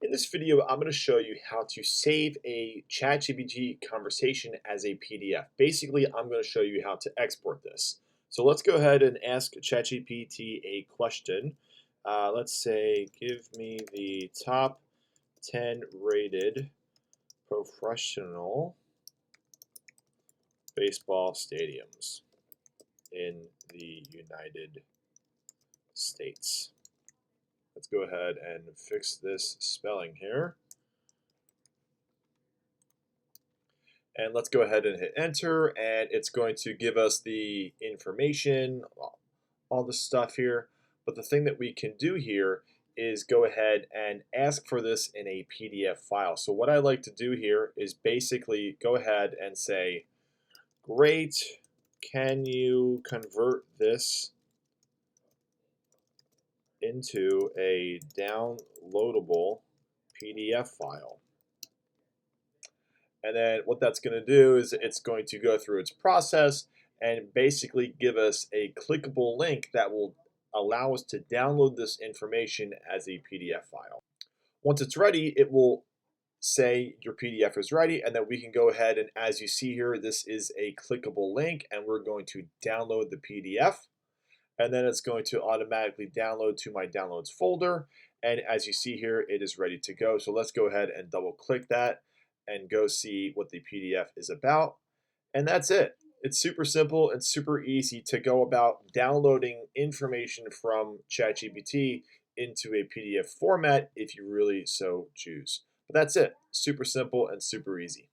In this video, I'm going to show you how to save a ChatGPT conversation as a PDF. Basically, I'm going to show you how to export this. So let's go ahead and ask ChatGPT a question. Let's say, give me the top 10 rated professional baseball stadiums in the United States. Let's go ahead and fix this spelling here. And let's go ahead and hit enter, and it's going to give us the information, all the stuff here. But the thing that we can do here is go ahead and ask for this in a PDF file. So what I like to do here is basically go ahead and say, great, can you convert this into a downloadable PDF file? And then what that's going to do is it's going to go through its process and basically give us a clickable link that will allow us to download this information as a PDF file. Once it's ready, it will say your PDF is ready, and then we can go ahead and, as you see here, this is a clickable link, and we're going to download the PDF, and then it's going to automatically download to my downloads folder. And as you see here, it is ready to go. So let's go ahead and double click that and go see what the PDF is about. And that's it. It's super simple and super easy to go about downloading information from ChatGPT into a PDF format if you really so choose. But that's it. Super simple and super easy.